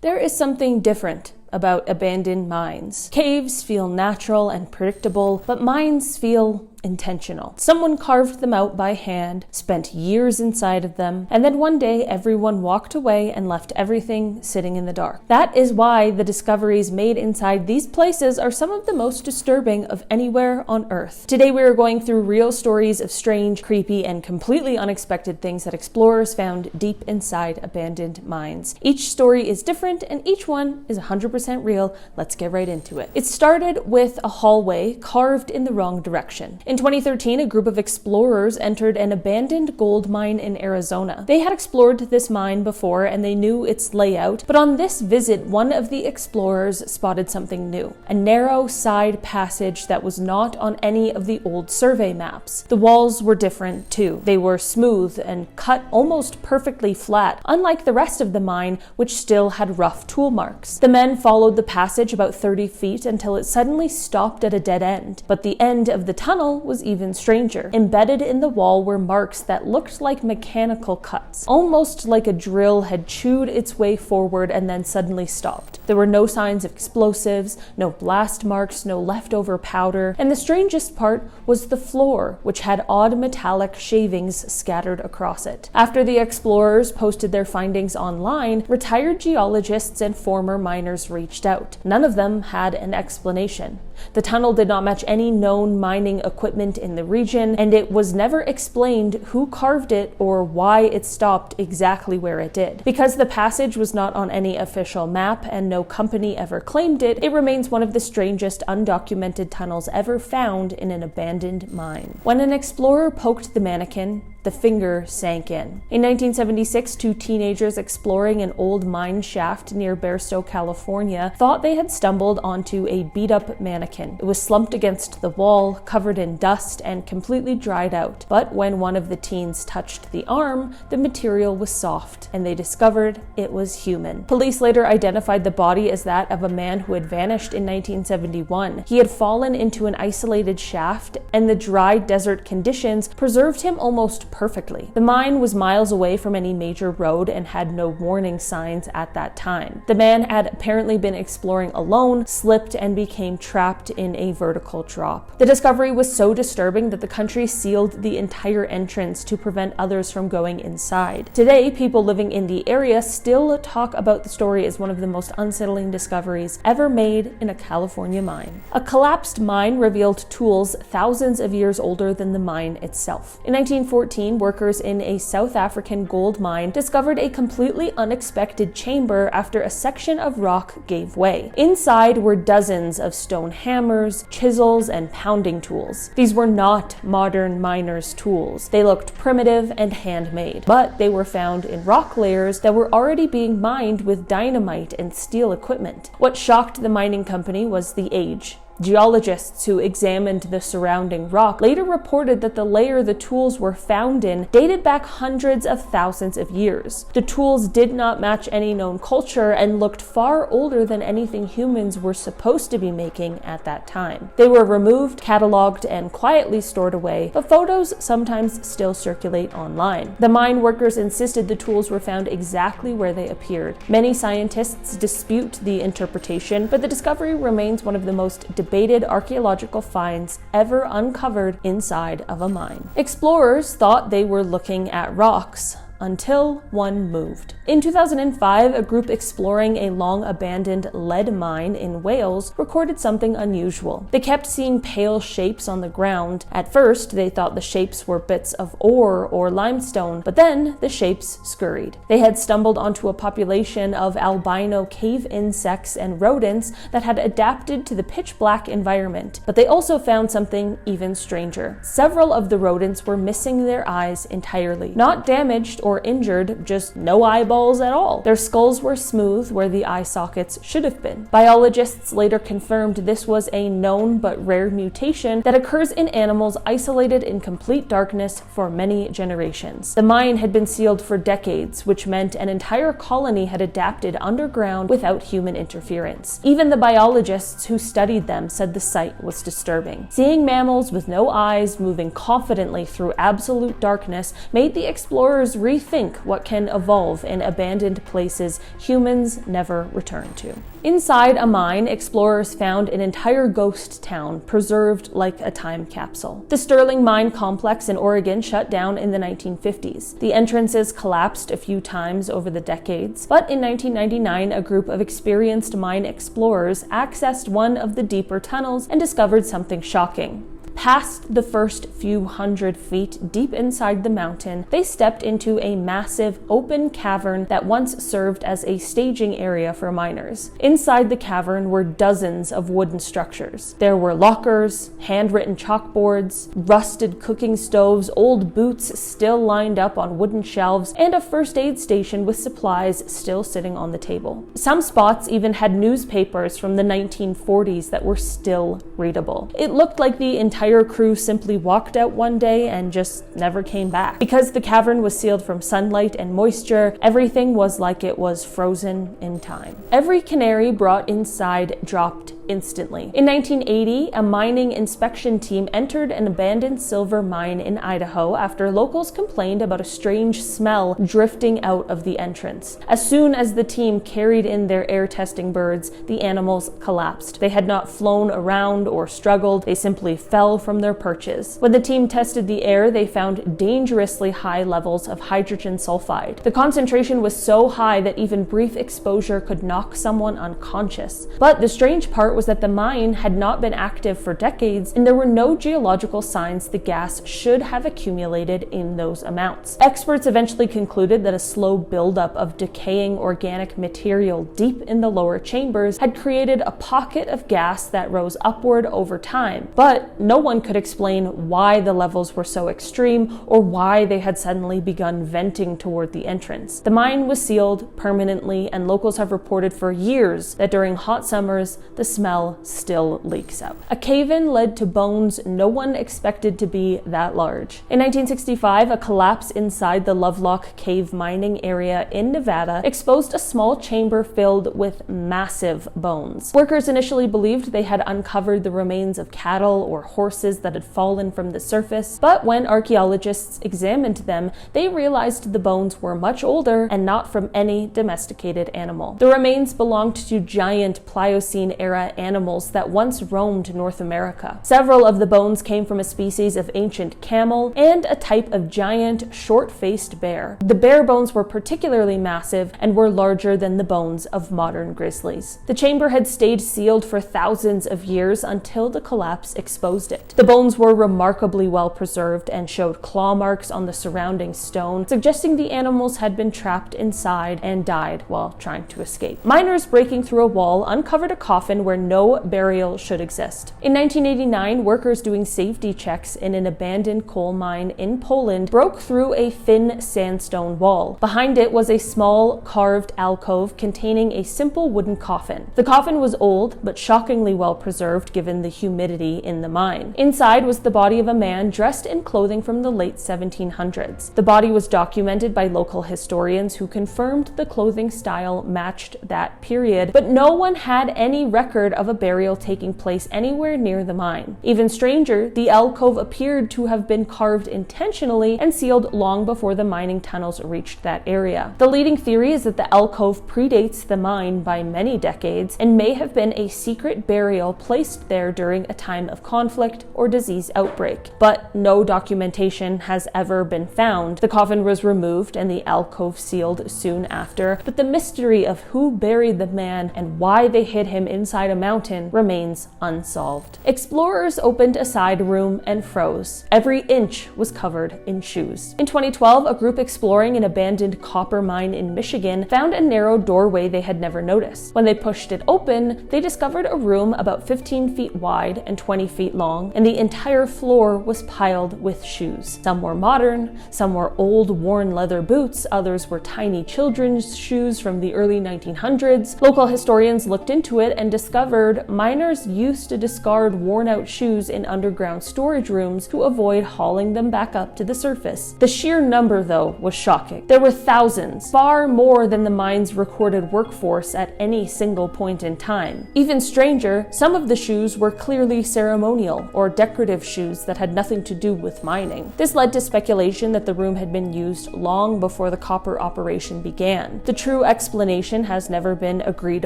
There is something different about abandoned mines. Caves feel natural and predictable, but mines feel intentional. Someone carved them out by hand, spent years inside of them, and then one day everyone walked away and left everything sitting in the dark. That is why the discoveries made inside these places are some of the most disturbing of anywhere on Earth. Today we are going through real stories of strange, creepy, and completely unexpected things that explorers found deep inside abandoned mines. Each story is different and each one is 100% real. Let's get right into it. It started with a hallway carved in the wrong direction. In 2013, a group of explorers entered an abandoned gold mine in Arizona. They had explored this mine before and they knew its layout, but on this visit, one of the explorers spotted something new. A narrow side passage that was not on any of the old survey maps. The walls were different too. They were smooth and cut almost perfectly flat, unlike the rest of the mine, which still had rough tool marks. The men followed the passage about 30 feet until it suddenly stopped at a dead end, but the end of the tunnel was even stranger. Embedded in the wall were marks that looked like mechanical cuts, almost like a drill had chewed its way forward and then suddenly stopped. There were no signs of explosives, no blast marks, no leftover powder, and the strangest part was the floor, which had odd metallic shavings scattered across it. After the explorers posted their findings online, retired geologists and former miners reached out. None of them had an explanation. The tunnel did not match any known mining equipment in the region, and it was never explained who carved it or why it stopped exactly where it did. Because the passage was not on any official map and no company ever claimed it, it remains one of the strangest undocumented tunnels ever found in an abandoned mine. When an explorer poked the mannequin, the finger sank in. In 1976, two teenagers exploring an old mine shaft near Barstow, California, thought they had stumbled onto a beat-up mannequin. It was slumped against the wall, covered in dust, and completely dried out. But when one of the teens touched the arm, the material was soft, and they discovered it was human. Police later identified the body as that of a man who had vanished in 1971. He had fallen into an isolated shaft, and the dry desert conditions preserved him almost perfectly. The mine was miles away from any major road and had no warning signs at that time. The man had apparently been exploring alone, slipped, and became trapped in a vertical drop. The discovery was so disturbing that the country sealed the entire entrance to prevent others from going inside. Today, people living in the area still talk about the story as one of the most unsettling discoveries ever made in a California mine. A collapsed mine revealed tools thousands of years older than the mine itself. In 1914, workers in a South African gold mine discovered a completely unexpected chamber after a section of rock gave way. Inside were dozens of stone hammers, chisels, and pounding tools. These were not modern miners' tools. They looked primitive and handmade, but they were found in rock layers that were already being mined with dynamite and steel equipment. What shocked the mining company was the age. Geologists who examined the surrounding rock later reported that the layer the tools were found in dated back hundreds of thousands of years. The tools did not match any known culture and looked far older than anything humans were supposed to be making at that time. They were removed, cataloged, and quietly stored away, but photos sometimes still circulate online. The mine workers insisted the tools were found exactly where they appeared. Many scientists dispute the interpretation, but the discovery remains one of the most debated archaeological finds ever uncovered inside of a mine. Explorers thought they were looking at rocks until one moved. In 2005, a group exploring a long-abandoned lead mine in Wales recorded something unusual. They kept seeing pale shapes on the ground. At first, they thought the shapes were bits of ore or limestone, but then the shapes scurried. They had stumbled onto a population of albino cave insects and rodents that had adapted to the pitch-black environment, but they also found something even stranger. Several of the rodents were missing their eyes entirely, not damaged or injured, just no eyeballs at all. Their skulls were smooth where the eye sockets should have been. Biologists later confirmed this was a known but rare mutation that occurs in animals isolated in complete darkness for many generations. The mine had been sealed for decades, which meant an entire colony had adapted underground without human interference. Even the biologists who studied them said the sight was disturbing. Seeing mammals with no eyes moving confidently through absolute darkness made the explorers rethink rethink what can evolve in abandoned places humans never return to. Inside a mine, explorers found an entire ghost town preserved like a time capsule. The Sterling Mine Complex in Oregon shut down in the 1950s. The entrances collapsed a few times over the decades, but in 1999, a group of experienced mine explorers accessed one of the deeper tunnels and discovered something shocking. Past the first few hundred feet deep inside the mountain, they stepped into a massive open cavern that once served as a staging area for miners. Inside the cavern were dozens of wooden structures. There were lockers, handwritten chalkboards, rusted cooking stoves, old boots still lined up on wooden shelves, and a first aid station with supplies still sitting on the table. Some spots even had newspapers from the 1940s that were still readable. It looked like the entire crew simply walked out one day and just never came back. Because the cavern was sealed from sunlight and moisture, everything was like it was frozen in time. Every canary brought inside dropped instantly. In 1980, a mining inspection team entered an abandoned silver mine in Idaho after locals complained about a strange smell drifting out of the entrance. As soon as the team carried in their air testing birds, the animals collapsed. They had not flown around or struggled, they simply fell from their perches. When the team tested the air, they found dangerously high levels of hydrogen sulfide. The concentration was so high that even brief exposure could knock someone unconscious. But the strange part was that the mine had not been active for decades, and there were no geological signs the gas should have accumulated in those amounts. Experts eventually concluded that a slow buildup of decaying organic material deep in the lower chambers had created a pocket of gas that rose upward over time, but no one could explain why the levels were so extreme or why they had suddenly begun venting toward the entrance. The mine was sealed permanently, and locals have reported for years that during hot summers, the smell still leaks out. A cave-in led to bones no one expected to be that large. In 1965, a collapse inside the Lovelock Cave mining area in Nevada exposed a small chamber filled with massive bones. Workers initially believed they had uncovered the remains of cattle or horses that had fallen from the surface, but when archaeologists examined them, they realized the bones were much older and not from any domesticated animal. The remains belonged to giant Pliocene-era animals that once roamed North America. Several of the bones came from a species of ancient camel and a type of giant, short-faced bear. The bear bones were particularly massive and were larger than the bones of modern grizzlies. The chamber had stayed sealed for thousands of years until the collapse exposed it. The bones were remarkably well preserved and showed claw marks on the surrounding stone, suggesting the animals had been trapped inside and died while trying to escape. Miners breaking through a wall uncovered a coffin where no burial should exist. In 1989, workers doing safety checks in an abandoned coal mine in Poland broke through a thin sandstone wall. Behind it was a small carved alcove containing a simple wooden coffin. The coffin was old, but shockingly well preserved given the humidity in the mine. Inside was the body of a man dressed in clothing from the late 1700s. The body was documented by local historians who confirmed the clothing style matched that period, but no one had any record of a burial taking place anywhere near the mine. Even stranger, the alcove appeared to have been carved intentionally and sealed long before the mining tunnels reached that area. The leading theory is that the alcove predates the mine by many decades and may have been a secret burial placed there during a time of conflict or disease outbreak, but no documentation has ever been found. The coffin was removed and the alcove sealed soon after, but the mystery of who buried the man and why they hid him inside a mountain remains unsolved. Explorers opened a side room and froze. Every inch was covered in shoes. In 2012, a group exploring an abandoned copper mine in Michigan found a narrow doorway they had never noticed. When they pushed it open, they discovered a room about 15 feet wide and 20 feet long, and the entire floor was piled with shoes. Some were modern, some were old, worn leather boots, others were tiny children's shoes from the early 1900s. Local historians looked into it and discovered discovered, miners used to discard worn-out shoes in underground storage rooms to avoid hauling them back up to the surface. The sheer number, though, was shocking. There were thousands, far more than the mine's recorded workforce at any single point in time. Even stranger, some of the shoes were clearly ceremonial or decorative shoes that had nothing to do with mining. This led to speculation that the room had been used long before the copper operation began. The true explanation has never been agreed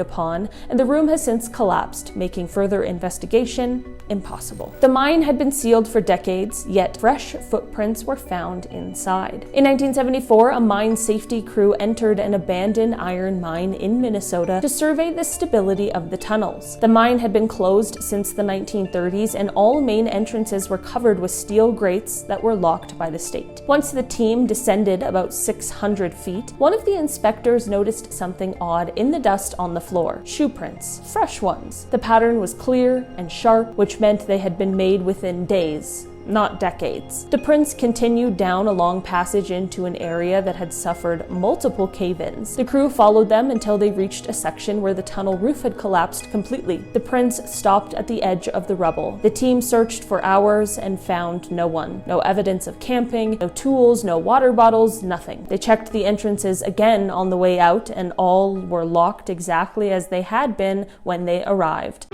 upon, and the room has since collapsed, making further investigation impossible. The mine had been sealed for decades, yet fresh footprints were found inside. In 1974, a mine safety crew entered an abandoned iron mine in Minnesota to survey the stability of the tunnels. The mine had been closed since the 1930s, and all main entrances were covered with steel grates that were locked by the state. Once the team descended about 600 feet, one of the inspectors noticed something odd in the dust on the floor. Shoe prints, fresh ones. The pattern was clear and sharp, which meant they had been made within days, not decades. The prints continued down a long passage into an area that had suffered multiple cave-ins. The crew followed them until they reached a section where the tunnel roof had collapsed completely. The prints stopped at the edge of the rubble. The team searched for hours and found no one. No evidence of camping, no tools, no water bottles, nothing. They checked the entrances again on the way out, and all were locked exactly as they had been when they arrived.